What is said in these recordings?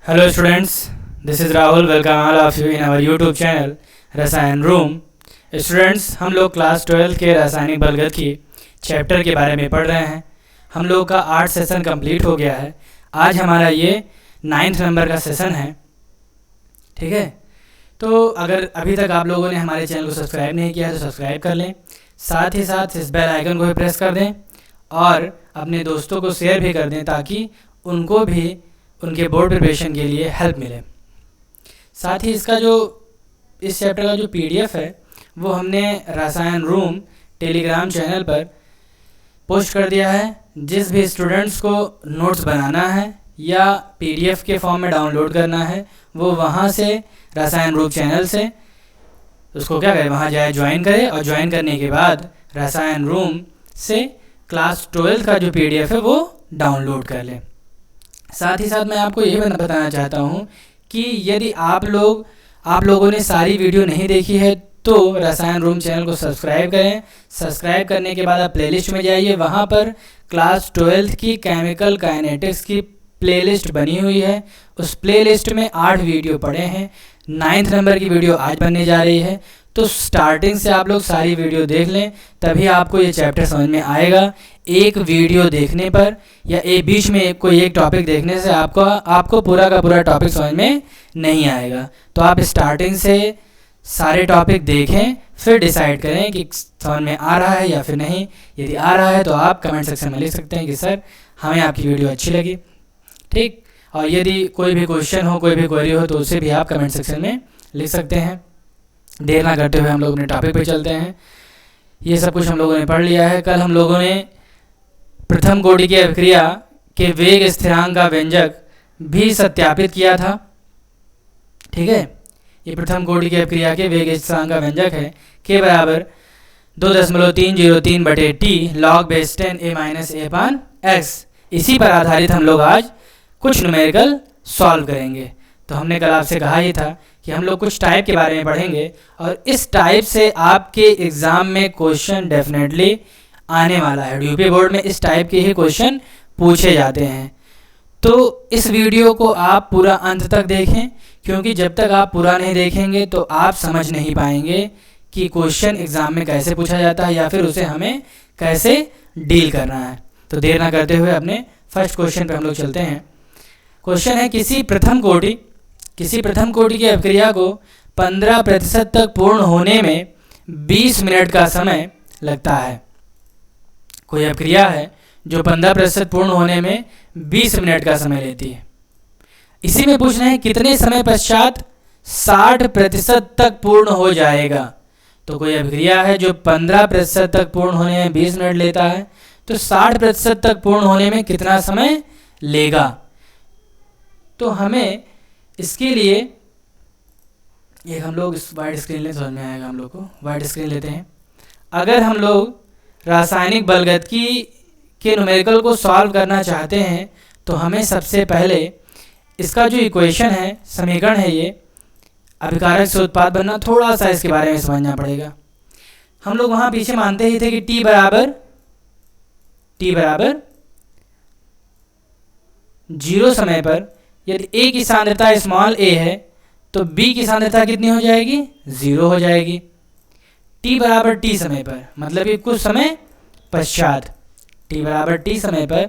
Hello students, this is Rahul. Welcome all of you in our YouTube channel रसायन room. Students, हम लोग class 12 के रासायनिक बलगत की चैप्टर के बारे में पढ़ रहे हैं। हम लोग का 8 सेशन कंप्लीट हो गया है। आज हमारा ये 9th नंबर का सेशन है। ठीक है, तो अगर अभी तक आप लोगों ने हमारे चैनल को सब्सक्राइब नहीं किया है तो सब्सक्राइब कर लें, साथ ही साथ इस बेल आइकन को भी प्रेस कर दें और अपने दोस्तों को शेयर भी कर दें ताकि उनको भी उनके बोर्ड प्रिपरेशन के लिए हेल्प मिले। साथ ही इस चैप्टर का जो PDF है वो हमने रसायन रूम टेलीग्राम चैनल पर पोस्ट कर दिया है। जिस भी स्टूडेंट्स को नोट्स बनाना है या PDF के फॉर्म में डाउनलोड करना है वो वहाँ से रसायन रूम चैनल से उसको क्या करें, वहाँ जाए ज्वाइन करें और ज्वाइन करने के बाद रसायन रूम से क्लास 12 का जो PDF है वो डाउनलोड कर लें। साथ ही साथ मैं आपको ये बताना चाहता हूँ कि यदि आप लोगों ने सारी वीडियो नहीं देखी है तो रसायन रूम चैनल को सब्सक्राइब करें। सब्सक्राइब करने के बाद आप प्लेलिस्ट में जाइए, वहाँ पर क्लास 12 की केमिकल काइनेटिक्स की प्लेलिस्ट बनी हुई है। उस प्लेलिस्ट में 8 वीडियो पड़े हैं। 9th नंबर की वीडियो आज बनने जा रही है, तो स्टार्टिंग से आप लोग सारी वीडियो देख लें, तभी आपको ये चैप्टर समझ में आएगा। एक वीडियो देखने पर या बीच में कोई एक टॉपिक देखने से आपको पूरा का पूरा टॉपिक समझ में नहीं आएगा। तो आप स्टार्टिंग से सारे टॉपिक देखें, फिर डिसाइड करें कि समझ में आ रहा है या फिर नहीं। यदि आ रहा है तो आप कमेंट सेक्शन में लिख सकते हैं कि सर हमें आपकी वीडियो अच्छी लगी। ठीक, और यदि कोई भी क्वेश्चन हो, कोई भी क्वेरी हो तो उसे भी आप कमेंट सेक्शन में लिख सकते हैं। देर ना करते हुए हम लोग अपने टॉपिक पे चलते हैं। ये सब कुछ हम लोगों ने पढ़ लिया है। कल हम लोगों ने प्रथम कोटि की अभिक्रिया के वेग स्थिरांक का व्यंजक भी सत्यापित किया था। ठीक है, ये प्रथम कोटि की अभिक्रिया के वेग स्थिरांक का व्यंजक है के बराबर 2.303/t log बेस 10 a-a/x। इसी पर आधारित हम लोग आज कुछ न्यूमेरिकल सॉल्व करेंगे। तो हमने कल आपसे कहा ही था कि हम लोग कुछ टाइप के बारे में पढ़ेंगे और इस टाइप से आपके एग्ज़ाम में क्वेश्चन डेफिनेटली आने वाला है। यूपी बोर्ड में इस टाइप के ही क्वेश्चन पूछे जाते हैं। तो इस वीडियो को आप पूरा अंत तक देखें, क्योंकि जब तक आप पूरा नहीं देखेंगे तो आप समझ नहीं पाएंगे कि क्वेश्चन एग्ज़ाम में कैसे पूछा जाता है या फिर उसे हमें कैसे डील करना है। तो देर ना करते हुए अपने फर्स्ट क्वेश्चन पर हम लोग चलते हैं। क्वेश्चन है, किसी प्रथम कोटि की अभिक्रिया को 15% तक पूर्ण होने में 20 मिनट का समय लगता है। कोई अभिक्रिया है जो 15% पूर्ण होने में 20 मिनट का समय लेती है। इसी में पूछ रहे हैं कितने समय पश्चात 60% तक पूर्ण हो जाएगा। तो कोई अभिक्रिया है जो 15% तक पूर्ण होने में 20 मिनट लेता है, तो 60% तक पूर्ण होने में कितना समय लेगा। तो हमें इसके लिए एक हम लोग इस वाइड स्क्रीन ले, समझ में आएगा हम लोग को। वाइड स्क्रीन लेते हैं। अगर हम लोग रासायनिक बलगतकी के न्यूमेरिकल को सॉल्व करना चाहते हैं तो हमें सबसे पहले इसका जो इक्वेशन है, समीकरण है, ये अभिकारक से उत्पाद बनना, थोड़ा सा इसके बारे में समझना पड़ेगा। हम लोग वहाँ पीछे मानते ही थे कि T बराबर 0 समय पर यदि A की सांद्रता स्मॉल a है तो B की सांद्रता कितनी हो जाएगी, 0 हो जाएगी। T बराबर T समय पर, मतलब कि कुछ समय पश्चात, T बराबर T समय पर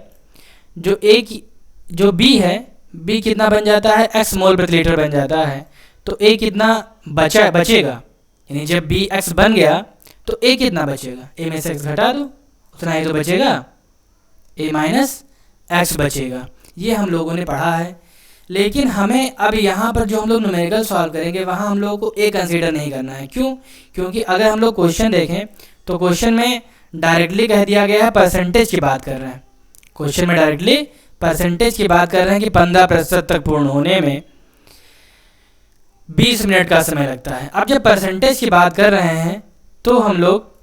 जो B है, B कितना बन जाता है, x मोल प्रति लीटर बन जाता है। तो A कितना बचेगा, यानी जब B x बन गया तो A कितना बचेगा, A में से x घटा दो, उतना ही तो बचेगा, A माइनस x बचेगा। ये हम लोगों ने पढ़ा है। लेकिन हमें अब यहाँ पर जो हम लोग न्यूमेरिकल सॉल्व करेंगे वहाँ हम लोगों को A कंसीडर नहीं करना है। क्यों? क्योंकि अगर हम लोग क्वेश्चन देखें तो क्वेश्चन में डायरेक्टली कह दिया गया है, परसेंटेज की बात कर रहे हैं। क्वेश्चन में डायरेक्टली परसेंटेज की बात कर रहे हैं कि 15% तक पूर्ण होने में 20 मिनट का समय लगता है। अब जब परसेंटेज की बात कर रहे हैं तो हम लोग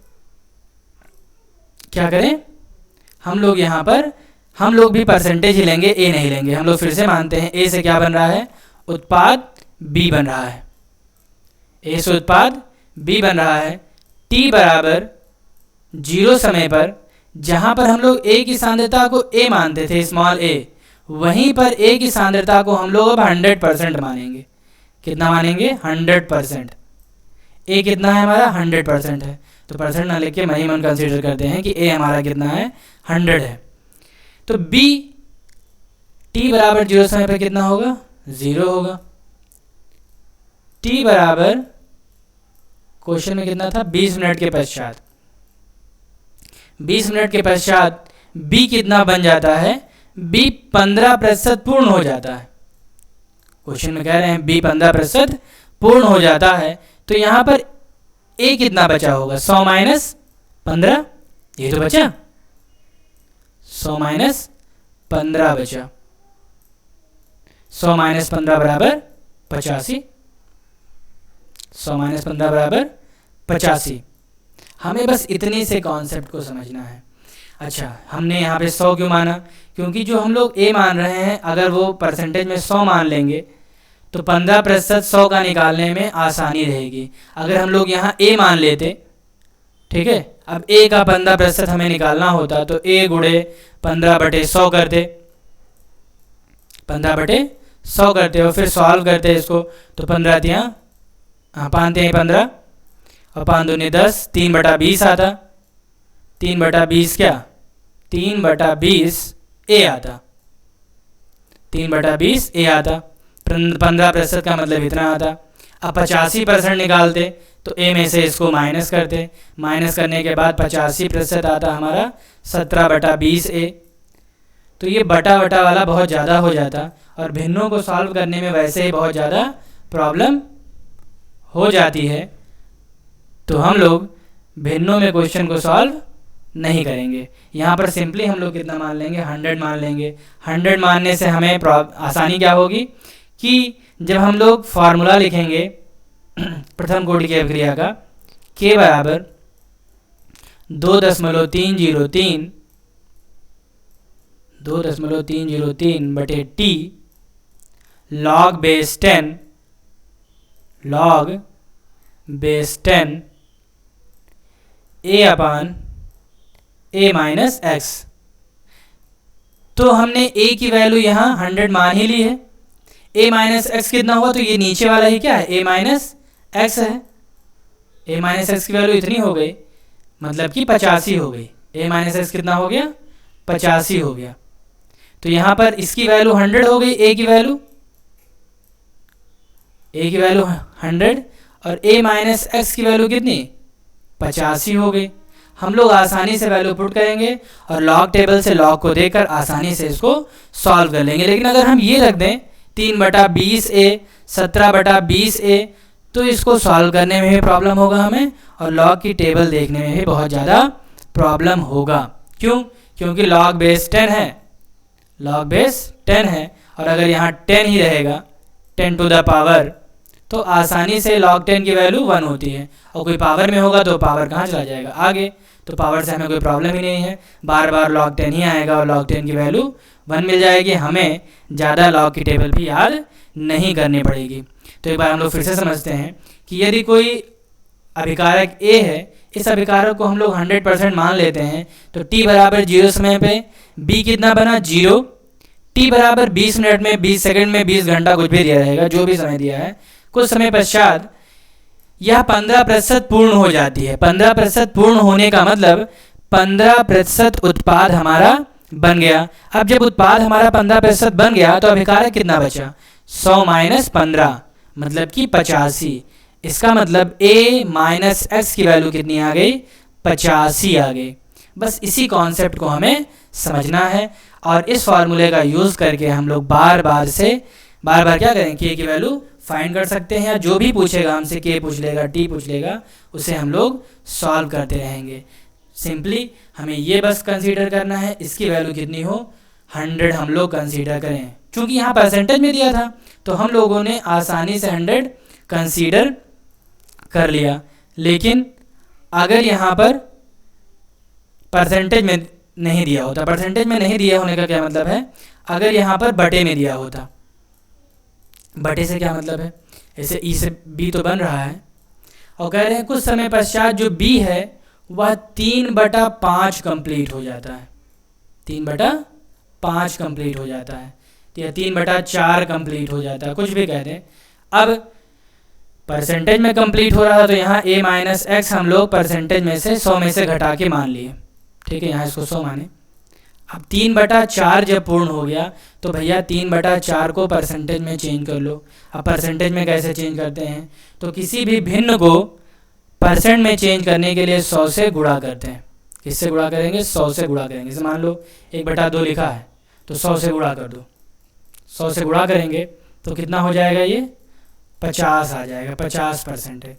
क्या करें, हम लोग भी परसेंटेज ही लेंगे, A नहीं लेंगे। हम लोग फिर से मानते हैं A से क्या बन रहा है, उत्पाद B बन रहा है। A से उत्पाद B बन रहा है। T बराबर 0 समय पर, जहाँ पर हम लोग A की सांद्रता को A मानते थे, स्मॉल a, वहीं पर ए की सांद्रता को हम लोग अब 100% मानेंगे। कितना मानेंगे? 100%। ए कितना है हमारा? 100% है। तो परसेंट ना लेके मन ही मन कंसीडर करते हैं कि ए हमारा कितना है? 100 है। तो बी टी बराबर 0 समय पर कितना होगा? 0 होगा। टी बराबर क्वेश्चन में कितना था? 20 मिनट के पश्चात। 20 मिनट के पश्चात बी कितना बन जाता है? बी 15% पूर्ण हो जाता है। क्वेश्चन में कह रहे हैं बी 15% पूर्ण हो जाता है। तो यहां पर ए कितना बचा होगा? 100 माइनस 15, ये तो बचा। 100 माइनस 15 बचा। 100 माइनस 15 बराबर 85। 100 माइनस 15 बराबर 85। हमें बस इतने से कॉन्सेप्ट को समझना है। अच्छा, हमने यहाँ पे 100 क्यों माना? क्योंकि जो हम लोग ए मान रहे हैं, अगर वो परसेंटेज में 100 मान लेंगे तो 15% 100 का निकालने में आसानी रहेगी। अगर हम लोग यहाँ ए मान लेते, ठीक है, अब ए का 15% हमें निकालना होता तो ए गुणे 15/100 करते, 15/100 करते और फिर सॉल्व करते इसको। तो 15 तियाँ 5 तियाँ 15 और 5 दूनी 10, 3/20 आता। 3/20 क्या? 3/20 ए आता। 3/20 ए आता। 15% का मतलब इतना आता। अब 85% निकालते तो ए में से इसको माइनस करते, माइनस करने के बाद 85% आता हमारा 17/20 ए। तो ये बटा वाला बहुत ज़्यादा हो जाता और भिन्नों को सॉल्व करने में वैसे ही बहुत ज़्यादा प्रॉब्लम हो जाती है। तो हम लोग भिन्नों में क्वेश्चन को सॉल्व नहीं करेंगे। यहाँ पर सिंपली हम लोग कितना मान लेंगे? 100 मान लेंगे। 100 मानने से हमें आसानी क्या होगी कि जब हम लोग फार्मूला लिखेंगे प्रथम कोटि की अभिक्रिया का, के बराबर 2.303 बटे टी log बेस 10 ए अपान ए माइनस एक्स। तो हमने ए की वैल्यू यहाँ 100 मान ही ली है। ए माइनस एक्स कितना हुआ? तो ये नीचे वाला ही क्या है? ए माइनस एक्स है। ए माइनस एक्स की वैल्यू इतनी हो गई, मतलब कि 85 हो गई। ए माइनस एक्स कितना हो गया? 85 हो गया। तो यहाँ पर इसकी वैल्यू 100 हो गई। ए की वैल्यू 100 और ए माइनस एक्स की वैल्यू कितनी? 85 हो गई। हम लोग आसानी से वैल्यू पुट करेंगे और लॉग टेबल से लॉग को देकर आसानी से इसको सॉल्व कर लेंगे। लेकिन अगर हम ये रख दें 3/20 ए 17/20 ए, तो इसको सॉल्व करने में भी प्रॉब्लम होगा हमें और लॉग की टेबल देखने में भी बहुत ज़्यादा प्रॉब्लम होगा। क्यों? क्योंकि लॉग बेस 10 है। लॉग बेस 10 है और अगर यहाँ 10 ही रहेगा 10 टू द पावर, तो आसानी से log 10 की वैल्यू 1 होती है। और कोई पावर में होगा तो पावर कहाँ चला जाएगा? आगे। तो पावर से हमें कोई प्रॉब्लम ही नहीं है, बार बार log 10 ही आएगा और log 10 की वैल्यू 1 मिल जाएगी। हमें ज़्यादा log की टेबल भी याद नहीं करनी पड़ेगी। तो एक बार हम लोग फिर से समझते हैं कि यदि कोई अभिकारक A है, इस अभिकारक को हम लोग 100% मान लेते हैं, तो t बराबर 0 समय पे b कितना बना? 0। t बराबर 20 मिनट में, 20 सेकंड में, 20 घंटा, कुछ भी दिया रहेगा, जो भी समय दिया है, कुछ समय पश्चात यह 15% पूर्ण हो जाती है। 15% पूर्ण होने का मतलब 15% उत्पाद हमारा बन गया। अब जब उत्पाद हमारा 15% बन गया तो अभिकारक कितना बचा? 100 माइनस 15 मतलब कि 85। इसका मतलब a माइनस एक्स की वैल्यू कितनी आ गई? 85 आ गई। बस इसी कॉन्सेप्ट को हमें समझना है और इस फॉर्मूले का यूज़ करके हम लोग बार बार क्या करें? k की वैल्यू फाइंड कर सकते हैं, या जो भी पूछेगा हमसे, k पूछ लेगा, t पूछ लेगा, उसे हम लोग सॉल्व करते रहेंगे। सिंपली हमें ये बस कंसीडर करना है इसकी वैल्यू कितनी हो? 100 हम लोग कंसीडर करें। चूँकि यहाँ परसेंटेज में दिया था तो हम लोगों ने आसानी से 100 कंसीडर कर लिया। लेकिन अगर यहाँ पर परसेंटेज में नहीं दिया होता, परसेंटेज में नहीं दिया होने का क्या मतलब है? अगर यहाँ पर बटे में दिया होता, बटे से क्या मतलब है? ऐसे ई से बी तो बन रहा है और कह रहे हैं कुछ समय पश्चात जो बी है वह 3/5 कंप्लीट हो जाता है। 3/5 कंप्लीट हो जाता है। तो यह 3/4 कंप्लीट हो जाता है, कुछ भी कह दें। अब परसेंटेज में कंप्लीट हो रहा था तो यहाँ a माइनस एक्स हम लोग परसेंटेज में से 100 में से घटा के मान लिए, ठीक है, यहाँ इसको 100 माने। अब 3/4 जब पूर्ण हो गया तो भैया 3/4 को परसेंटेज में चेंज कर लो। अब परसेंटेज में कैसे चेंज करते हैं, तो किसी भी भिन्न को परसेंट में चेंज करने के लिए 100 से गुणा करते हैं। किससे गुणा करेंगे, 100 से गुणा करेंगे। जैसे मान लो 1/2 लिखा है तो 100 से गुणा कर दो, 100 से गुणा करेंगे तो कितना हो जाएगा, ये 50 आ जाएगा, 50% है।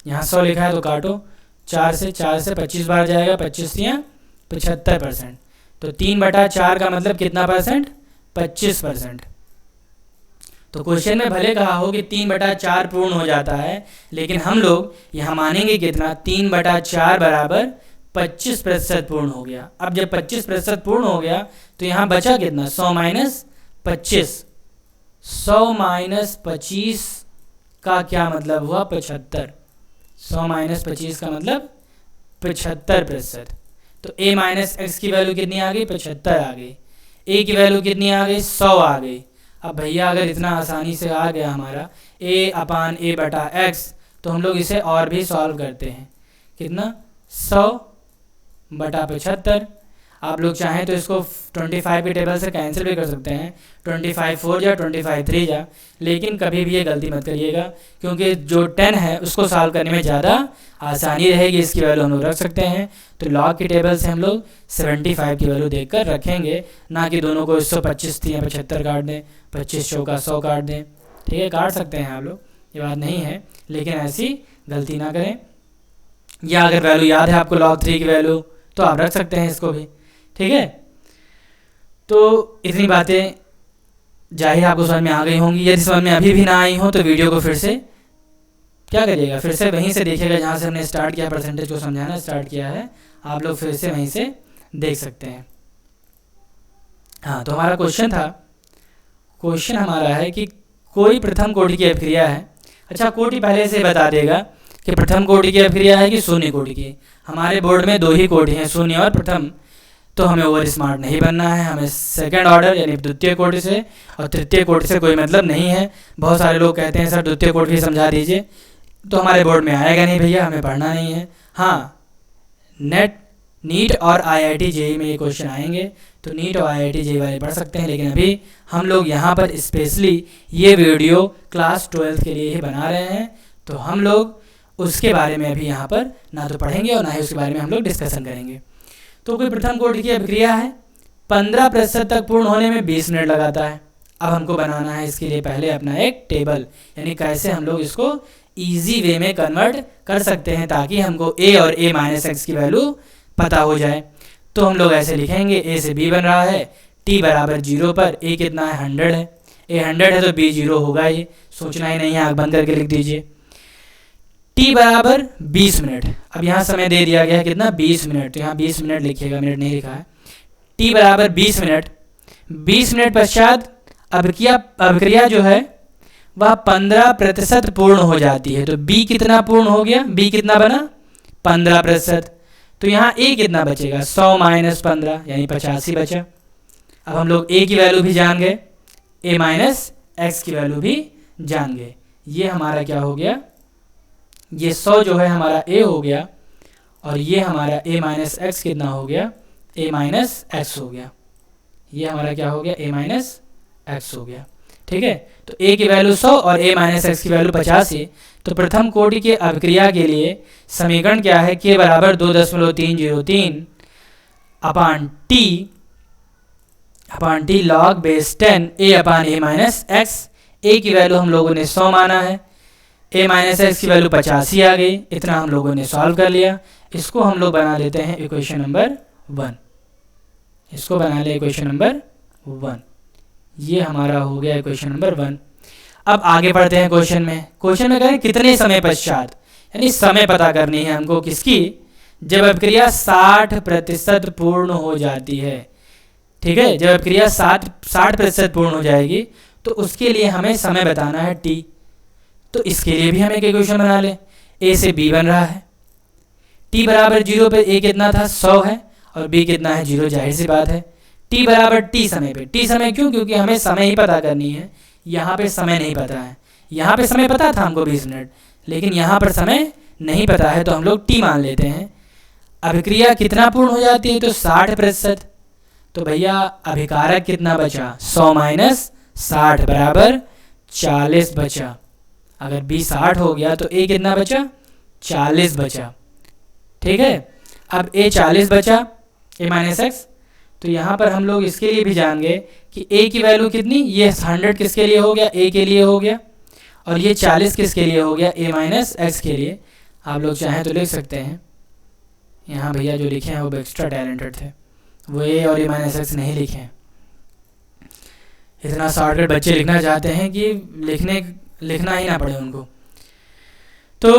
यहाँ 100 लिखा है तो काटो, 4 से 25 बार जाएगा, 25 या 75%। तो 3/4 का मतलब कितना परसेंट, 25%। तो क्वेश्चन में भले कहा हो कि 3/4 पूर्ण हो जाता है, लेकिन हम लोग यहाँ मानेंगे कितना, 3/4 बराबर 25% पूर्ण हो गया। अब जब 25% पूर्ण हो गया तो यहाँ बचा कितना, 100 माइनस 25। 100 माइनस 25 का क्या मतलब हुआ, 75। 100 माइनस 25 का मतलब 75%। तो a माइनस एक्स की वैल्यू कितनी आ गई, 75 आ गई। a की वैल्यू कितनी आ गई, 100 आ गई। अब भैया अगर इतना आसानी से आ गया हमारा a/a/x, तो हम लोग इसे और भी सॉल्व करते हैं। कितना, 100/75। आप लोग चाहें तो इसको 25 के टेबल से कैंसिल भी कर सकते हैं, 25 4 जा 25 3 जा, लेकिन कभी भी ये गलती मत करिएगा, क्योंकि जो 10 है उसको सॉल्व करने में ज़्यादा आसानी रहेगी। इसकी वैल्यू हम लोग रख सकते हैं। तो लॉग की टेबल से हम लोग 75 की वैल्यू देखकर रखेंगे, ना कि दोनों को 125 थी या 75 काट दें, 25 चौका 100 काट दें। ठीक है, काट सकते हैं आप लोग, ये बात नहीं है, लेकिन ऐसी गलती ना करें। या अगर वैल्यू याद है आपको log 3 की वैल्यू, तो आप रख सकते हैं इसको भी। ठीक है, तो इतनी बातें जाहिर आपको समझ में आ गई होंगी। यदि समझ में अभी भी ना आई हो तो वीडियो को फिर से क्या करिएगा, फिर से वहीं से देखिएगा जहाँ से हमने स्टार्ट किया, परसेंटेज को समझाना स्टार्ट किया है, आप लोग फिर से वहीं से देख सकते हैं। हाँ, तो हमारा क्वेश्चन था, क्वेश्चन हमारा है कि कोई प्रथम कोटि की अभिक्रिया है। अच्छा, कोटि पहले से बता देगा कि प्रथम कोटि की अभिक्रिया है कि शून्य कोटि की। हमारे बोर्ड में 2 ही कोटि हैं, शून्य और प्रथम। तो हमें ओवर स्मार्ट नहीं बनना है, हमें सेकंड ऑर्डर यानी द्वितीय कोटि से और तृतीय कोटि से कोई मतलब नहीं है। बहुत सारे लोग कहते हैं सर द्वितीय कोटि भी समझा दीजिए, तो हमारे बोर्ड में आएगा नहीं भैया, हमें पढ़ना नहीं है। हाँ, नीट और IIT JEE में ये क्वेश्चन आएंगे, तो नीट और IIT JEE वाले पढ़ सकते हैं, लेकिन अभी हम लोग यहाँ पर स्पेशली ये वीडियो क्लास 12th के लिए ही बना रहे हैं, तो हम लोग उसके बारे में अभी यहाँ पर ना तो पढ़ेंगे और ना ही उसके बारे में हम लोग डिस्कशन करेंगे। तो कोई प्रथम कोटि की अभिक्रिया है, 15% तक पूर्ण होने में 20 मिनट लगाता है। अब हमको बनाना है इसके लिए पहले अपना एक टेबल, यानी कैसे हम लोग इसको इजी वे में कन्वर्ट कर सकते हैं ताकि हमको a और a माइनस एक्स की वैल्यू पता हो जाए। तो हम लोग ऐसे लिखेंगे, a से b बन रहा है, t बराबर 0 पर a कितना है, 100 है। a 100 है तो b 0 होगा ही, सोचना ही नहीं है, आँख बंद करके लिख दीजिए। t बराबर 20 मिनट। अब यहाँ समय दे दिया गया है कितना, 20 मिनट, तो यहाँ 20 मिनट लिखिएगा, मिनट नहीं लिखा है। t बराबर 20 मिनट। 20 मिनट पश्चात अभिक्रिया जो है वह 15% पूर्ण हो जाती है। तो b कितना पूर्ण हो गया, b कितना बना, 15%। तो यहाँ a कितना बचेगा, 100 माइनस 15 यानी 85 बचा। अब हम लोग a की वैल्यू भी जान गए, a माइनस एक्स की वैल्यू भी जान गए। ये हमारा क्या हो गया, ये 100 जो है हमारा a हो गया, और ये हमारा a माइनस एक्स कितना हो गया, a माइनस एक्स हो गया। ये हमारा क्या हो गया, a माइनस एक्स हो गया। ठीक है, तो a की वैल्यू 100 और a माइनस एक्स की वैल्यू 85। तो प्रथम कोटि के अभिक्रिया के लिए समीकरण क्या है, k बराबर 2.303 upon T log base 10 a upon a minus X. a की वैल्यू हम लोगों ने 100 माना है, a माइनस एक्स की वैल्यू 85 आ गई। इतना हम लोगों ने सॉल्व कर लिया। इसको हम लोग बना लेते हैं इक्वेशन नंबर 1। इसको बना ले इक्वेशन नंबर 1। ये हमारा हो गया इक्वेशन नंबर 1। अब आगे बढ़ते हैं क्वेश्चन में। क्वेश्चन में कहें कितने समय पश्चात, यानी समय पता करनी है हमको किसकी, जब अभिक्रिया 60% पूर्ण हो जाती है। ठीक है, जब अभिक्रिया 60% पूर्ण हो जाएगी तो उसके लिए हमें समय बताना है t। तो इसके लिए भी हम एक इक्वेशन बना लें, a से b बन रहा है, t बराबर 0 पे a कितना था, 100 है, और b कितना है, 0, जाहिर सी बात है। t बराबर t समय पे। t समय क्यों? क्योंकि हमें समय ही पता करनी है, यहाँ पे समय नहीं पता है। यहाँ पे समय पता था हमको 20 मिनट, लेकिन यहाँ पर समय नहीं पता है, तो हम लोग t मान लेते हैं। अभिक्रिया कितना पूर्ण हो जाती है? तो 60%। तो भैया अभिकारक कितना बचा? 100 माइनस 60 बराबर 40 बचा। अगर b 60 हो गया तो a कितना बचा? 40 बचा। ठीक है, अब a 40 बचा, a माइनस एक्स। तो यहाँ पर हम लोग इसके लिए भी जान गए कि a की वैल्यू कितनी, ये 100 किसके लिए हो गया? a के लिए हो गया, और ये 40 किसके लिए हो गया? a माइनस एक्स के लिए। आप लोग चाहें तो लिख सकते हैं, यहाँ भैया जो लिखे हैं वो एक्स्ट्रा टैलेंटेड थे, वो a और a माइनस एक्स नहीं लिखे हैं। इतना शॉर्टकट बच्चे लिखना चाहते हैं कि लिखना ही ना पड़े उनको। तो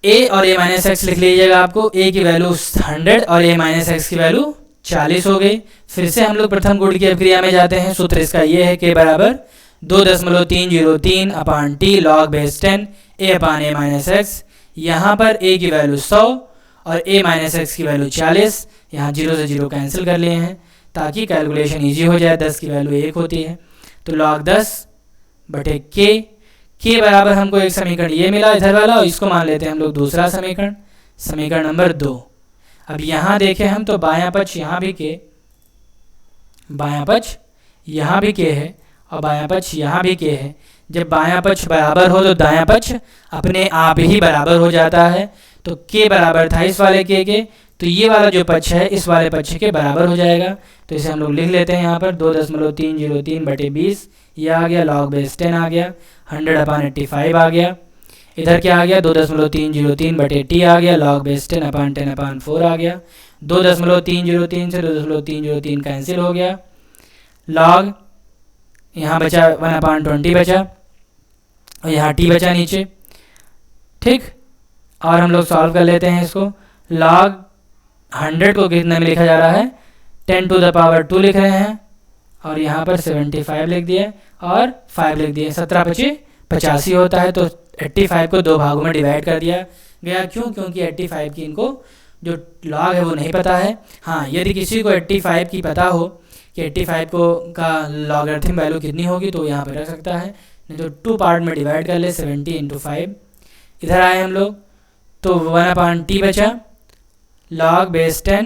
a और a माइनस एक्स लिख लीजिएगा। आपको a की वैल्यू 100 और a माइनस एक्स की वैल्यू 40 हो गई। फिर से हम लोग प्रथम गुण की अभिक्रिया में जाते हैं। सूत्र इसका ये है, k बराबर 2.303 upon T log base 10 a upon a minus X. यहाँ पर a की वैल्यू 100 और a माइनस एक्स की वैल्यू 40। यहाँ 0 से 0 कैंसिल कर लिए हैं ताकि कैलकुलेशन ईजी हो जाए। 10 की वैल्यू 1 होती है, तो लॉग 10 बटे k बराबर हमको एक समीकरण ये मिला इधर वाला, और इसको मान लेते हैं हम लोग दूसरा समीकरण, समीकरण नंबर 2। अब यहाँ देखें हम तो बायां पक्ष यहाँ भी k, बायां पक्ष यहाँ भी k है और बायां पक्ष यहाँ भी k है। जब बायां पक्ष बराबर हो तो दायां पक्ष अपने आप ही बराबर हो जाता है। तो k बराबर था इस वाले k के, तो ये वाला जो पक्ष है इस वाले पक्ष के बराबर हो जाएगा। तो इसे हम लोग लिख लेते हैं यहाँ पर 2.303 बटे 20, ये आ गया लॉग बेस 10 आ गया, 100 अपान 85 आ गया। इधर क्या आ गया? 2.303 बटे टी आ गया, लॉग बेस 10 अपान 10 अपान 4 आ गया। 2.303 से 2.303 कैंसिल हो गया, लॉग यहाँ बचा 1 अपान 20 बचा, और यहाँ टी बचा नीचे। ठीक, और हम लोग सॉल्व कर लेते हैं इसको। लॉग 100 को कितने में लिखा जा रहा है? 10 टू द पावर 2 लिख रहे हैं, और यहाँ पर 75 लिख दिए और 5 लिख दिए। 17 × 5 = 85 होता है। तो 85 को 2 भागों में डिवाइड कर दिया गया। क्यों? क्योंकि 85 की इनको जो लॉग है वो नहीं पता है। हाँ, यदि किसी को 85 की पता हो कि 85 को का लॉगरिथम वैल्यू कितनी होगी तो यहाँ पर रख सकता है, नहीं तो 2 पार्ट में डिवाइड कर ले। 70 × 5 इधर आए हम लोग, तो 1 अपान टी बचा, लॉग बेस 10।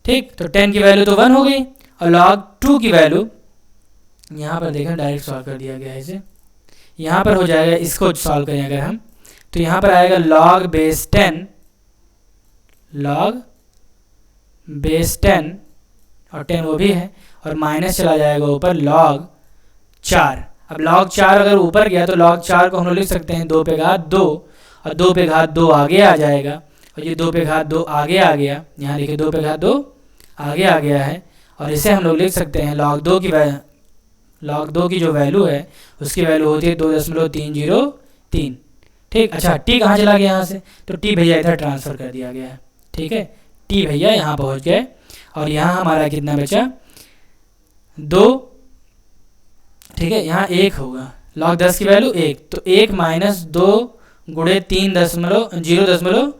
ठीक, तो 10 की वैल्यू तो 1 हो गई, और लॉग 2 की वैल्यू यहाँ पर देखें डायरेक्ट सॉल्व कर दिया गया है इसे। यहाँ पर हो जाएगा, इसको सॉल्व करें अगर हम, तो यहाँ पर आएगा लॉग बेस 10, लॉग बेस 10 और 10 वो भी है, और माइनस चला जाएगा ऊपर लॉग 4। अब log 4 अगर ऊपर गया तो log 4 को हम लोग लिख सकते हैं 2 पे घात 2, और 2 पे घात 2 आगे आ जाएगा, और ये 2 पे घात 2 आगे आ गया। यहाँ देखिए 2 पे घात 2 आगे आ गया है, और इसे हम लोग लिख सकते हैं log 2 की जो वैल्यू है उसकी वैल्यू होती है 2.303। ठीक, अच्छा t कहाँ चला गया यहाँ से? तो t भैया इधर ट्रांसफ़र कर दिया गया है। ठीक है, t भैया यहाँ पहुँच गए, और यहाँ हमारा कितना बचा? 2। ठीक है, यहाँ 1 होगा, log 10 की वैल्यू 1, तो 1 माइनस 2 गुणे 3.3010।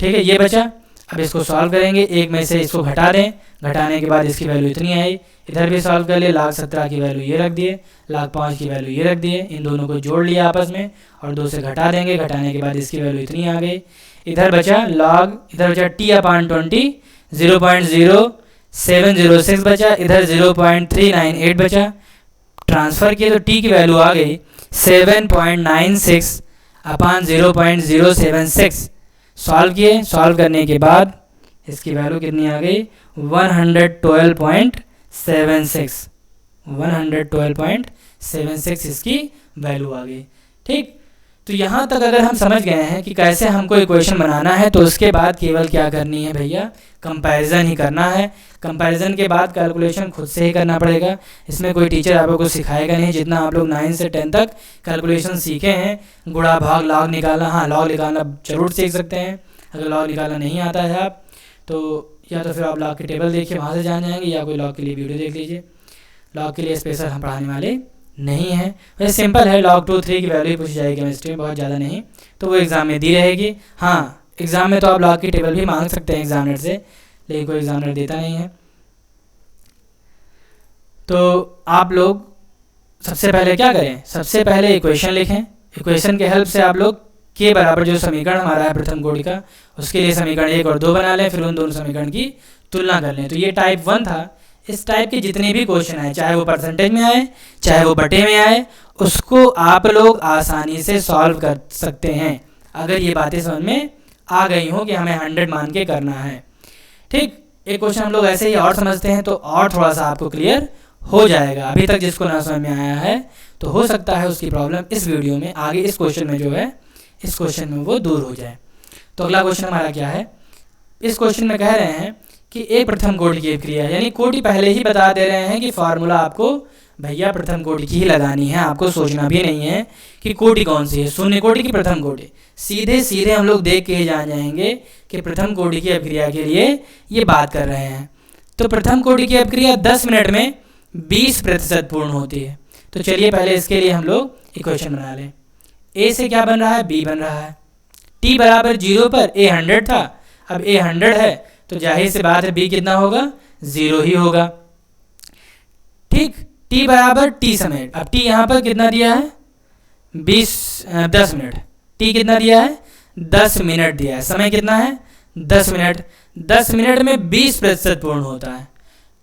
ठीक है, ये बचा। अब इसको सॉल्व करेंगे, 1 में से इसको घटा दें, घटाने के बाद इसकी वैल्यू इतनी आई। इधर भी सॉल्व कर लिए, log 17 की वैल्यू ये रख दिए, log 5 की वैल्यू ये रख दिए, इन दोनों को जोड़ लिया आपस में और 2 से घटा देंगे, घटाने के बाद इसकी वैल्यू इतनी आ गई। इधर बचा t अपान 20, 0.0706 बचा, इधर 0.398 बचा। ट्रांसफ़र किए तो t की वैल्यू आ गई 7.96 अपान 0.076। सॉल्व किए, सॉल्व करने के बाद इसकी वैल्यू कितनी आ गई? 112.76, 112.76 इसकी वैल्यू आ गई। ठीक, तो यहाँ तक अगर हम समझ गए हैं कि कैसे हमको इक्वेशन बनाना है, तो उसके बाद केवल क्या करनी है भैया? कंपैरिजन ही करना है। कंपैरिजन के बाद कैलकुलेशन खुद से ही करना पड़ेगा, इसमें कोई टीचर आप लोग को सिखाएगा नहीं। जितना आप लोग 9 से 10 तक कैलकुलेशन सीखे हैं, गुणा भाग लॉग निकालना, हाँ लॉग निकालना जरूर सीख सकते हैं। अगर लॉग निकालना नहीं आता है आप तो या तो फिर आप लॉग की टेबल देखिए, वहाँ से जान जाएंगे, या कोई लॉग के लिए वीडियो देख लीजिए। लॉग के लिए स्पेशल हम पढ़ाने वाले नहीं है, वैसे सिंपल है। log 2 3 की वैल्यू ही पूछी जाएगी केमिस्ट्री में, बहुत ज़्यादा नहीं, तो वो एग्ज़ाम में दी रहेगी। हाँ, एग्ज़ाम में तो आप log की टेबल भी मांग सकते हैं एग्जामिनर से, लेकिन कोई एग्जामिनर देता नहीं है। तो आप लोग सबसे पहले क्या करें, सबसे पहले इक्वेशन लिखें। इक्वेशन के हेल्प से आप लोग के बराबर जो समीकरण हमारा है प्रथम कोटि का, उसके लिए समीकरण 1 और 2 बना लें, फिर उन दोनों समीकरण की तुलना कर लें। तो ये टाइप 1 था। इस टाइप के जितने भी क्वेश्चन आए, चाहे वो परसेंटेज में आए चाहे वो बटे में आए, उसको आप लोग आसानी से सॉल्व कर सकते हैं अगर ये बातें समझ में आ गई हो कि हमें 100 मान के करना है। ठीक, एक क्वेश्चन हम लोग ऐसे ही और समझते हैं तो और थोड़ा सा आपको क्लियर हो जाएगा। अभी तक जिसको ना समझ में आया है तो हो सकता है उसकी प्रॉब्लम इस वीडियो में आगे इस क्वेश्चन में जो है, इस क्वेश्चन में वो दूर हो जाए। तो अगला क्वेश्चन हमारा क्या है, इस क्वेश्चन में कह रहे हैं कि एक प्रथम कोटि की अभिक्रिया, यानी कोटि पहले ही बता दे रहे हैं कि फार्मूला आपको भैया प्रथम कोटि की ही लगानी है, आपको सोचना भी नहीं है कि कोटि कौन सी है, शून्य कोटि की प्रथम कोटि। सीधे सीधे हम लोग देख के ही जान जाएंगे कि प्रथम कोटि की अभिक्रिया के लिए ये बात कर रहे हैं। तो प्रथम कोटि की अभिक्रिया 10 मिनट में 20% पूर्ण होती है। तो चलिए पहले इसके लिए हम लोग इक्वेशन बना लें। ए से क्या बन रहा है, बी बन रहा है। टी बराबर 0 पर ए 100 था, अब ए 100 है तो जाहिर सी बात है बी कितना होगा, 0 ही होगा। ठीक, टी बराबर टी समय, अब टी यहाँ पर कितना दिया है 10 मिनट, टी कितना दिया है 10 मिनट दिया है, समय कितना है 10 मिनट। 10 मिनट में 20% पूर्ण होता है,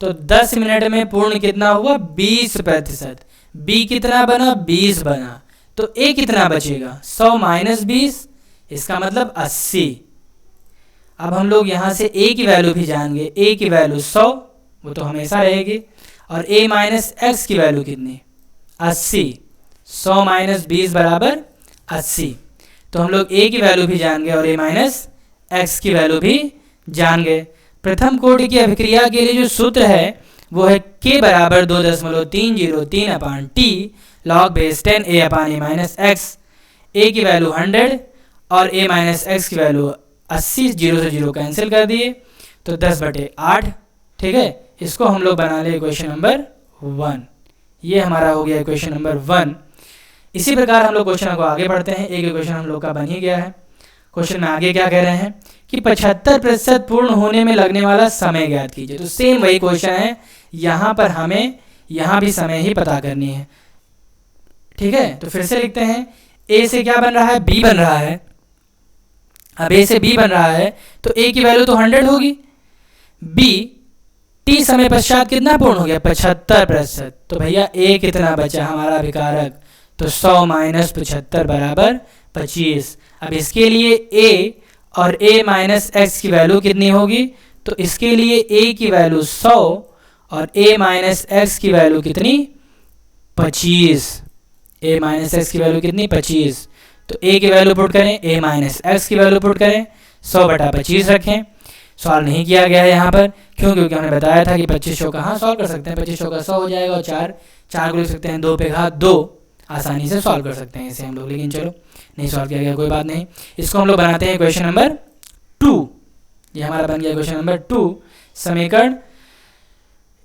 तो 10 मिनट में पूर्ण कितना हुआ 20%। बी कितना बना 20 बना, तो ए कितना बचेगा 100 माइनस 20, इसका मतलब 80। अब हम लोग यहाँ से ए की वैल्यू भी जानेंगे, ए की वैल्यू 100 वो तो हमेशा रहेगी, और ए माइनस एक्स की वैल्यू कितनी 80, 100 माइनस 20 बराबर 80। तो हम लोग ए की वैल्यू भी जान गए और ए माइनस एक्स की वैल्यू भी जान गए। प्रथम कोटि की अभिक्रिया के लिए जो सूत्र है वो है के बराबर 2.303 अपान टी लॉग बेस 10 ए अपान ए माइनस एक्स। ए की वैल्यू 100 और ए माइनस एक्स की वैल्यू 80, 0 से 0 कैंसिल कर दिए तो 10/8। ठीक है, इसको हम लोग बना ले इक्वेशन नंबर 1। ये हमारा हो गया इक्वेशन नंबर 1। इसी प्रकार हम लोग क्वेश्चन को आगे बढ़ते हैं। एक इक्वेशन हम लोग का बन ही गया है। क्वेश्चन में आगे क्या कह रहे हैं कि 75% पूर्ण होने में लगने वाला समय ज्ञात कीजिए। तो सेम वही क्वेश्चन है, यहाँ पर हमें यहाँ भी समय ही पता करनी है। ठीक है, तो फिर से लिखते हैं, ए से क्या बन रहा है, बी बन रहा है। अब ए से बी बन रहा है तो ए की वैल्यू तो 100 होगी, बी टी समय पश्चात कितना पूर्ण हो गया 75%। तो भैया ए कितना बचा हमारा अभिकारक, तो 100 माइनस 75 बराबर 25। अब इसके लिए ए और ए माइनस एक्स की वैल्यू कितनी होगी, तो इसके लिए ए की वैल्यू 100 और ए माइनस एक्स की वैल्यू कितनी 25। ए माइनस एक्स की वैल्यू कितनी 25। तो ए की वैल्यू पुट करें, ए माइनस एक्स की वैल्यू पुट करें, 100/25 रखें। सॉल्व नहीं किया गया है यहाँ पर, क्यों, क्योंकि हमने बताया था कि 2500 कहाँ सॉल्व कर सकते हैं, 2500 का 100 हो जाएगा और 4 को लिख सकते हैं 2 पे घात 2, आसानी से सॉल्व कर सकते हैं इसे हम लोग। लेकिन चलो नहीं सॉल्व किया गया, कोई बात नहीं। इसको हम लोग बनाते हैं क्वेश्चन नंबर 2। ये हमारा बन गया क्वेश्चन नंबर 2। समीकरण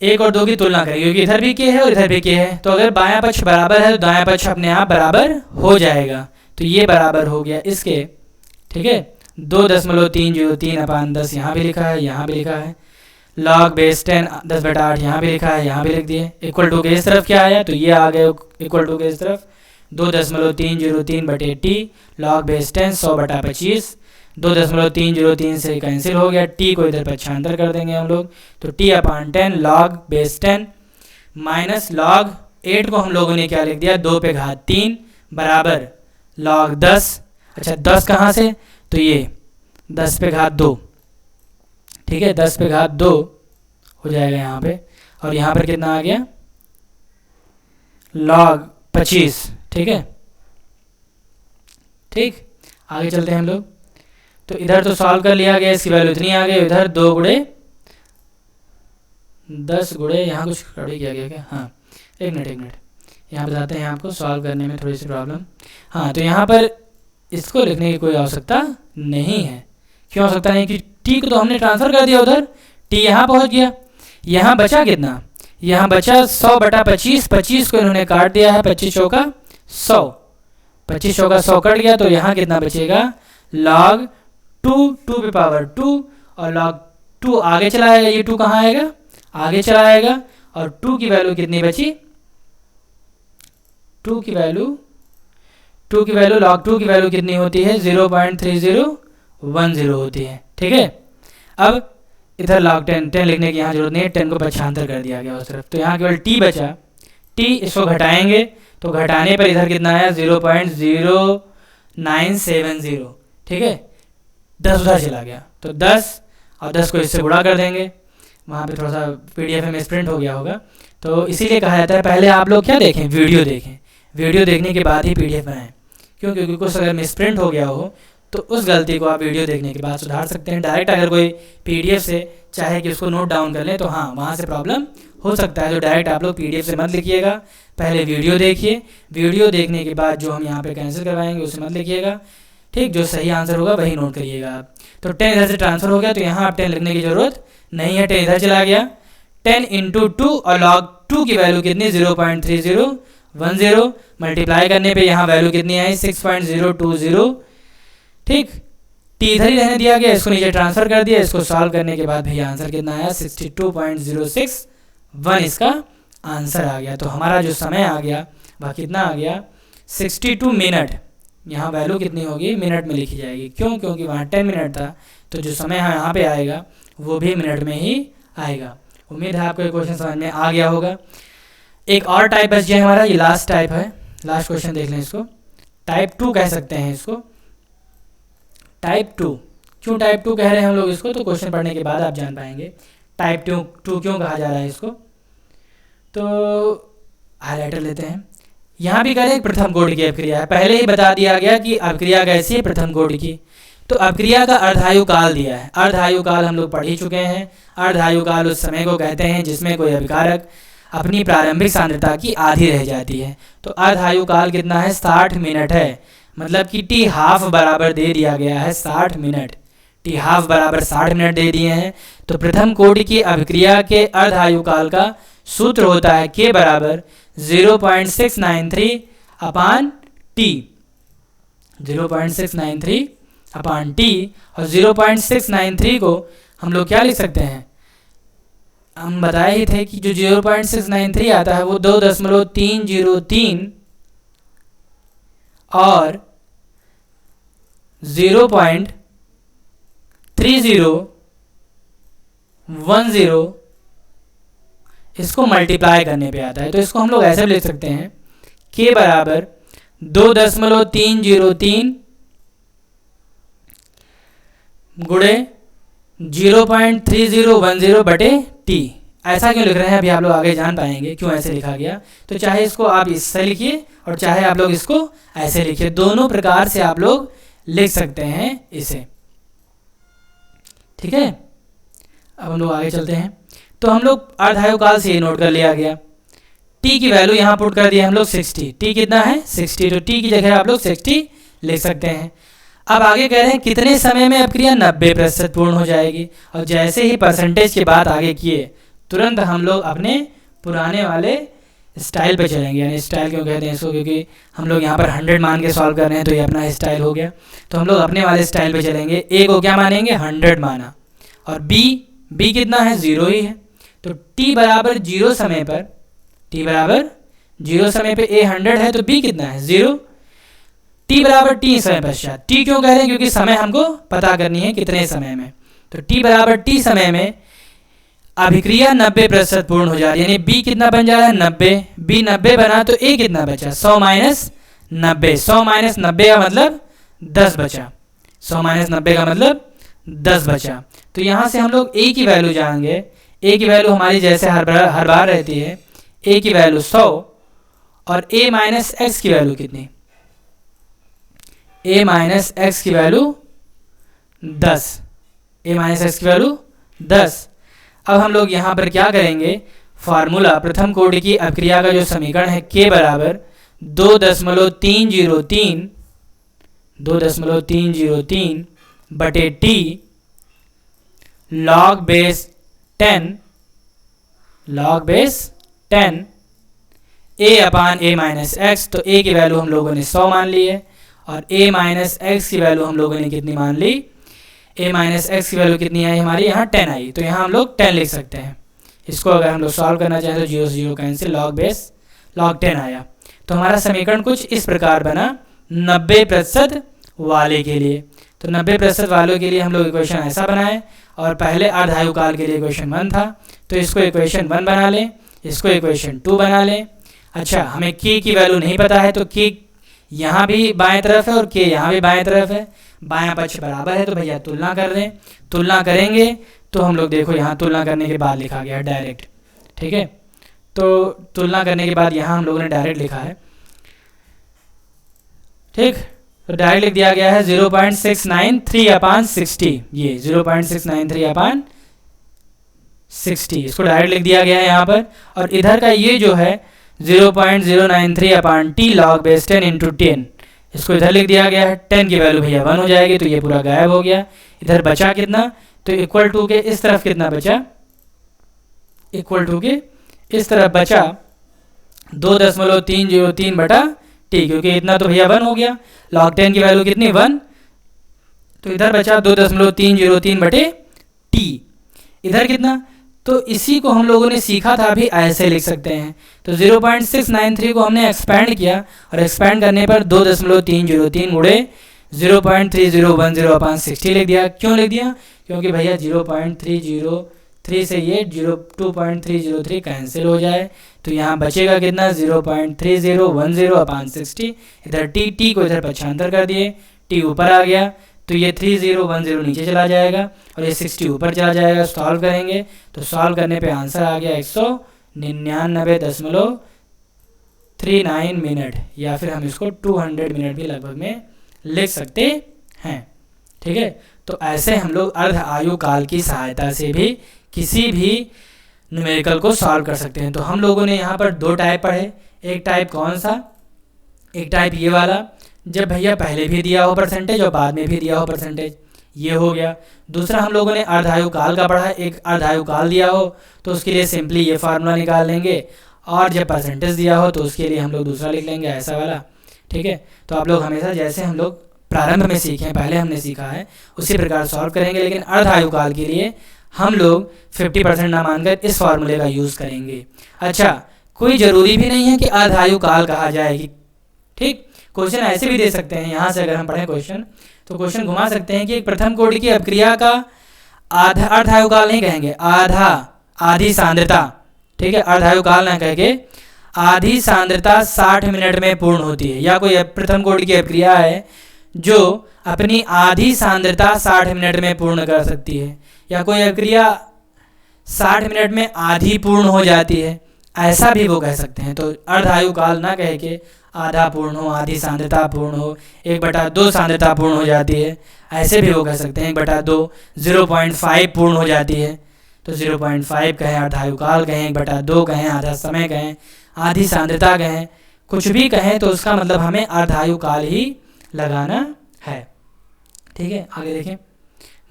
1 और 2 की तुलना करें, क्योंकि इधर भी के है और इधर भी के है, तो अगर बायां पक्ष बराबर है तो दायां पक्ष अपने आप बराबर हो जाएगा। तो ये बराबर हो गया इसके, ठीक है, 2.303 अपान 10 यहाँ भी लिखा है, यहाँ भी लिखा है, लॉग बेस 10 10/8 यहाँ भी लिखा है, यहाँ भी लिख दिए। इक्वल टू के इस तरफ क्या आया, तो ये आ गया इक्वल टू के इस तरफ 2.303/t लॉग बेस 10 100/25। 2.303 से कैंसिल हो गया, टी को इधर पक्षांतर कर देंगे हम लोग, तो T upon 10 log base 10 minus log 8 को हम लोगों ने क्या लिख दिया 2 पे घात 3 बराबर लॉग 10। अच्छा 10 कहाँ से, तो ये 10 पे घात 2, ठीक है, 10 पे घात 2 हो जाएगा यहाँ पे, और यहाँ पर कितना आ गया लॉग 25। ठीक है, ठीक, आगे चलते हैं हम लोग। तो इधर तो सॉल्व कर लिया गया, इसकी वैल्यू इतनी आ गई, इधर 2 गुणे 10 गुणे यहाँ कुछ खड़ी किया गया क्या, हाँ एक मिनट यहाँ बताते हैं आपको, सॉल्व करने में थोड़ी सी प्रॉब्लम। हाँ, तो यहाँ पर इसको लिखने की कोई आवश्यकता नहीं है। क्यों आवश्यकता नहीं, कि टी को तो हमने ट्रांसफर कर दिया उधर, टी यहाँ पहुँच गया। यहाँ बचा कितना, यहाँ बचा 100/25, 25 को इन्होंने काट दिया है, 25 चौका 100, 25 चौका 100 कट गया, तो यहाँ कितना बचेगा लॉग 2 2 पे पावर 2 और लॉग 2 आगे चला आएगा, ये 2 कहाँ आएगा, आगे चला आएगा, और 2 की वैल्यू कितनी बची, 2 की वैल्यू log 2 की वैल्यू कितनी होती है, 0.3010 होती है। ठीक है, अब इधर log 10 लिखने की यहाँ जरूरत नहीं है, 10 को पक्षांतर कर दिया गया उस तरफ, तो यहाँ केवल t बचा। t इसको घटाएंगे तो घटाने पर इधर कितना आया, 0.0970। ठीक है, 10 उधर चला गया, तो 10 और 10 को इससे गुणा कर देंगे। वहाँ पे थोड़ा सा PDF में मिसप्रिंट हो गया होगा, तो इसीलिए कहा जाता है पहले आप लोग क्या देखें, वीडियो देखें, वीडियो देखने के बाद ही PDF बनाएं। क्यों, क्योंकि कुछ अगर मिसप्रिंट हो गया हो तो उस गलती को आप वीडियो देखने के बाद सुधार सकते हैं। डायरेक्ट अगर कोई PDF से चाहे कि उसको नोट डाउन कर लें तो हाँ, वहाँ से प्रॉब्लम हो सकता है। तो डायरेक्ट आप लोग PDF से मत लिखिएगा, पहले वीडियो देखिए, वीडियो देखने के बाद जो हम यहाँ पे कैंसिल करवाएंगे उसे मत लिखिएगा। ठीक, जो सही आंसर होगा वही नोट करिएगा आप। तो 10 इधर से ट्रांसफर हो गया, तो यहाँ आप 10 लिखने की ज़रूरत नहीं है, 10 इधर चला गया। 10 × 2 और log 2 की वैल्यू कितनी, 0.3010, मल्टीप्लाई करने पे यहाँ वैल्यू कितनी आई, 6.020। ठीक, t इधर ही रहने दिया गया, इसको नीचे ट्रांसफर कर दिया। इसको सॉल्व करने के बाद भैया आंसर कितना आया, 62.061 इसका आंसर आ गया। तो हमारा जो समय आ गया वह कितना आ गया, 62 मिनट। यहाँ वैल्यू कितनी होगी, मिनट में लिखी जाएगी। क्यों, क्योंकि वहाँ 10 मिनट था, तो जो समय यहाँ पे आएगा वो भी मिनट में ही आएगा। उम्मीद है आपको ये क्वेश्चन समझ में आ गया होगा। एक और टाइप बच गया हमारा, ये लास्ट टाइप है, लास्ट क्वेश्चन देख लें इसको। टाइप 2 कह सकते हैं इसको, टाइप 2। क्यों टाइप 2 कह रहे हैं हम लोग इसको, तो क्वेश्चन पढ़ने के बाद आप जान पाएंगे टाइप 2 क्यों कहा जा रहा है इसको। तो हाईलाइटर लेते हैं, यहाँ भी कह रहे हैं प्रथम कोटि की अपक्रिया है। पहले ही बता दिया गया कि अपक्रिया कैसी है, प्रथम कोटि की। तो अपक्रिया का अर्धायु काल दिया है। अर्धायु काल हम लोग पढ़ ही चुके हैं। अर्धायु काल उस समय को कहते हैं जिसमें कोई अभिकारक अपनी प्रारंभिक सांद्रता की आधी रह जाती है। तो अर्धायु काल कितना है, 60 मिनट है। मतलब कि टी हाफ बराबर दे दिया गया है 60 मिनट, टी हाफ बराबर 60 मिनट दे दिए हैं। तो प्रथम कोटि की अभिक्रिया के अर्धायु काल का सूत्र होता है k बराबर 0.693 अपान टी, 0.693 अपान टी। और 0.693 को हम लोग क्या लिख सकते हैं, हम बताए ही थे कि जो 0.693 आता है वो 2.303 और 0.3010 इसको मल्टीप्लाई करने पे आता है। तो इसको हम लोग ऐसे भी लिख सकते हैं, k बराबर 2.303 गुणे 0.3010 बटे t। ऐसा क्यों लिख रहे हैं अभी आप लोग आगे जान पाएंगे क्यों ऐसे लिखा गया। तो चाहे इसको आप इससे लिखिए और चाहे आप लोग इसको ऐसे लिखिए, दोनों प्रकार से आप लोग लिख सकते हैं इसे। ठीक है, अब हम लोग आगे चलते हैं। तो हम लोग अर्धायु काल से ये नोट कर लिया गया। t की वैल्यू यहाँ पुट कर दिया हम लोग 60। t कितना है, 60। तो t की जगह आप लोग 60 लिख सकते हैं। अब आगे कह रहे हैं कितने समय में अपक्रिया 90% पूर्ण हो जाएगी। और जैसे ही परसेंटेज की बात आगे किए तुरंत हम लोग अपने पुराने वाले स्टाइल पे चलेंगे। यानी स्टाइल क्यों कहते हैं इसको, क्योंकि हम लोग यहाँ पर 100 मान के सॉल्व कर रहे हैं तो ये अपना स्टाइल हो गया। तो हम लोग अपने वाले स्टाइल पे चलेंगे। a को क्या मानेंगे, 100 माना, और b कितना है, 0 ही है। तो t बराबर 0 समय पर, t बराबर 0 समय पे a 100 है तो b कितना है, 0। t बराबर t समय पश्चात, t क्यों कह रहे हैं, क्योंकि समय हमको पता करनी है कितने समय में। तो t बराबर t समय में अभिक्रिया 90% पूर्ण हो जा रही है। यानी b कितना बन जा रहा है, 90। b 90 बना तो a कितना बचा, 100 माइनस 90। 100 माइनस 90 का मतलब 10 बचा, 100 माइनस 90 का मतलब 10 बचा। तो यहाँ से हम लोग a की वैल्यू जानेंगे। a की वैल्यू हमारी जैसे हर बार रहती है, a की वैल्यू 100 और a माइनस एक्स की वैल्यू कितनी, a माइनस एक्स की वैल्यू 10, a माइनस एक्स की वैल्यू 10। अब हम लोग यहाँ पर क्या करेंगे, फार्मूला प्रथम कोटि की अपक्रिया का जो समीकरण है k बराबर 2.303 बटे t log base 10 a upon a minus x. तो a की वैल्यू हम लोगों ने 100 मान ली है और a माइनस एक्स की वैल्यू हम लोगों ने कितनी मान ली, a माइनस एक्स की वैल्यू कितनी आई हमारी, यहाँ 10 आई, तो यहाँ हम लोग 10 लिख सकते हैं। इसको अगर हम लोग सॉल्व करना चाहें तो 0 से 0 कैंसिल, log बेस log 10 आया। तो हमारा समीकरण कुछ इस प्रकार बना 90% वाले के लिए। तो 90% वालों के लिए हम लोग इक्वेशन ऐसा बनाए, और पहले अर्धायुकाल के लिए इक्वेशन 1 था, तो इसको इक्वेशन 1 बना लें, इसको इक्वेशन 2 बना लें। अच्छा, हमें की वैल्यू नहीं पता है, तो की यहाँ भी बाएं तरफ है और के यहाँ भी बाएं तरफ है, बायां पक्ष बराबर है, तो भैया तुलना कर दें। तुलना करेंगे तो हम लोग देखो यहाँ तुलना करने के बाद लिखा गया है डायरेक्ट, ठीक है। तो तुलना करने के बाद यहाँ हम लोगों ने डायरेक्ट लिखा है, ठीक। तो डायरेक्ट लिख दिया गया है 0.693/60, ये 0.693/60, इसको डायरेक्ट लिख दिया गया है यहाँ पर। और इधर का ये जो है 0.093/t log बेस 10 × 10, इसको इधर लिख दिया गया है। 10 की वैल्यू भैया 1 हो जाएगी, तो ये पूरा गायब हो गया। इधर बचा कितना, तो इक्वल टू के इस तरफ कितना बचा, इक्वल टू के इस तरफ बचा 2.303/t, क्योंकि इतना तो भैया 1 हो गया। log 10 की वैल्यू कितनी, 1, तो इधर बचा 2.303/t। इधर कितना, तो इसी को हम लोगों ने सीखा था, अभी ऐसे लिख सकते हैं। तो 0.693 को हमने एक्सपैंड किया, और एक्सपैंड करने पर 2.303 गुणे 0.3010/60 लिख दिया। क्यों लिख दिया, क्योंकि भैया 0.303 से ये 2.303 कैंसिल हो जाए, तो यहाँ बचेगा कितना, 0.3010/60। इधर टी को इधर पक्षांतर कर दिए, टी ऊपर आ गया, तो ये 3010 नीचे चला जाएगा और ये 60 ऊपर चला जाएगा। सॉल्व करेंगे तो सॉल्व करने पे आंसर आ गया 199.39 मिनट, या फिर हम इसको 200 मिनट भी लगभग में लिख सकते हैं, ठीक है। तो ऐसे हम लोग अर्ध आयु काल की सहायता से भी किसी भी न्यूमेरिकल को सॉल्व कर सकते हैं। तो हम लोगों ने यहाँ पर 2 टाइप पढ़े। एक टाइप कौन सा, एक टाइप ये वाला, जब भैया पहले भी दिया हो परसेंटेज और बाद में भी दिया हो परसेंटेज, ये हो गया। दूसरा हम लोगों ने अर्धायु काल का पढ़ा, एक अर्धायु काल दिया हो तो उसके लिए सिंपली ये फार्मूला निकाल लेंगे, और जब परसेंटेज दिया हो तो उसके लिए हम लोग दूसरा लिख लेंगे, ऐसा वाला, ठीक है। तो आप लोग हमेशा जैसे हम लोग प्रारंभ में सीखे, पहले हमने सीखा है, उसी प्रकार सॉल्व करेंगे। लेकिन अर्धायु काल के लिए हम लोग 50% ना मानकर इस फार्मूले का यूज़ करेंगे। अच्छा, कोई ज़रूरी भी नहीं है कि अर्धायु काल कहा जाएगी, ठीक। क्वेश्चन ऐसे भी दे सकते हैं, यहाँ से अगर हम पढ़ें क्वेश्चन, तो क्वेश्चन घुमा सकते हैं कि एक प्रथम कोटि की अपक्रिया का अर्धायु काल नहीं कहेंगे, आधी सांद्रता, ठीक है। अर्धायु काल ना कह के आधी सांद्रता 60 मिनट में पूर्ण होती है, या कोई प्रथम कोटि की अपक्रिया है जो अपनी आधी सांद्रता 60 मिनट में पूर्ण कर सकती है, या कोई अपक्रिया 60 मिनट में आधी पूर्ण हो जाती है, ऐसा भी वो कह सकते हैं। तो अर्धायु काल ना कह के आधा पूर्ण हो, आधी सांद्रता पूर्ण हो, 1/2 सांद्रता पूर्ण हो जाती है, ऐसे भी वो कह सकते हैं। 1/2 0.5 पूर्ण हो जाती है, तो 0.5 कहें, अर्धायु काल कहें, 1/2 कहें, आधा समय कहें, आधी सांद्रता कहें, कुछ भी कहें, तो उसका मतलब हमें अर्धायु काल ही लगाना है, ठीक है। आगे देखें,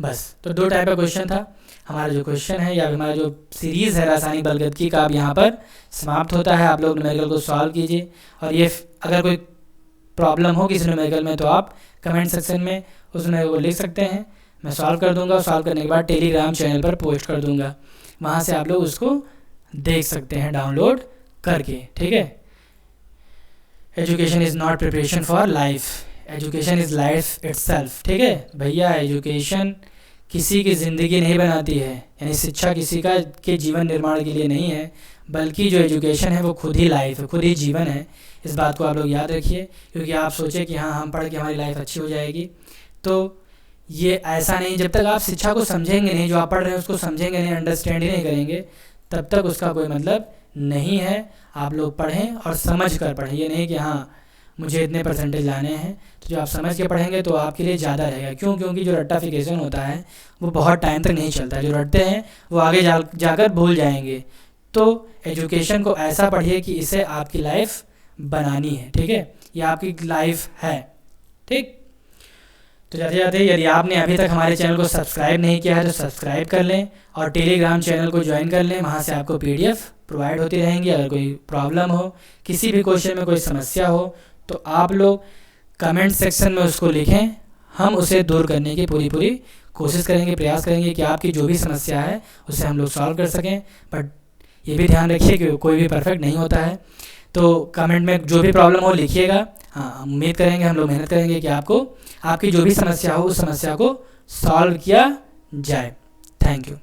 बस। तो 2 टाइप का क्वेश्चन था हमारा। जो क्वेश्चन है या हमारा जो सीरीज़ है रासायनिक बलगदगी का, अब यहाँ पर समाप्त होता है। आप लोग न्यूमेरिकल को सॉल्व कीजिए, और ये अगर कोई प्रॉब्लम हो किसी न्यूमेरिकल में तो आप कमेंट सेक्शन में उसमें वो लिख सकते हैं, मैं सॉल्व कर दूंगा। सॉल्व करने के बाद टेलीग्राम चैनल पर पोस्ट कर दूंगा, वहाँ से आप लोग उसको देख सकते हैं डाउनलोड करके, ठीक है। Education is not preparation for life, education is life itself, ठीक है भैया। एजुकेशन किसी की ज़िंदगी नहीं बनाती है, यानी शिक्षा किसी का के जीवन निर्माण के लिए नहीं है, बल्कि जो एजुकेशन है वो खुद ही लाइफ है, खुद ही जीवन है। इस बात को आप लोग याद रखिए, क्योंकि आप सोचें कि हाँ हम पढ़ के हमारी लाइफ अच्छी हो जाएगी, तो ये ऐसा नहीं। जब तक आप शिक्षा को समझेंगे नहीं, जो आप पढ़ रहे हैं उसको समझेंगे नहीं, अंडरस्टैंड ही नहीं करेंगे, तब तक उसका कोई मतलब नहीं है। आप लोग पढ़ें और समझ कर पढ़ें, ये नहीं कि हाँ मुझे इतने परसेंटेज लाने हैं। तो जो आप समझ के पढ़ेंगे तो आपके लिए ज़्यादा रहेगा। क्यों? क्योंकि जो रट्टाफिकेशन होता है वो बहुत टाइम तक नहीं चलता है। जो रटते हैं वो आगे जाकर भूल जाएंगे। तो एजुकेशन को ऐसा पढ़िए कि इसे आपकी लाइफ बनानी है, ठीक है, ये आपकी लाइफ है, ठीक। तो जाते जाते यदि आपने अभी तक हमारे चैनल को सब्सक्राइब नहीं किया है तो सब्सक्राइब कर लें और टेलीग्राम चैनल को ज्वाइन कर लें। वहाँ से आपको PDF प्रोवाइड होती रहेंगी। अगर कोई प्रॉब्लम हो, किसी भी क्वेश्चन में कोई समस्या हो, तो आप लोग कमेंट सेक्शन में उसको लिखें, हम उसे दूर करने की पूरी कोशिश करेंगे, प्रयास करेंगे कि आपकी जो भी समस्या है उसे हम लोग सॉल्व कर सकें। बट ये भी ध्यान रखिए कि कोई भी परफेक्ट नहीं होता है। तो कमेंट में जो भी प्रॉब्लम हो लिखिएगा। हाँ, उम्मीद करेंगे, हम लोग मेहनत करेंगे कि आपको आपकी जो भी समस्या हो उस समस्या को सॉल्व किया जाए। Thank you.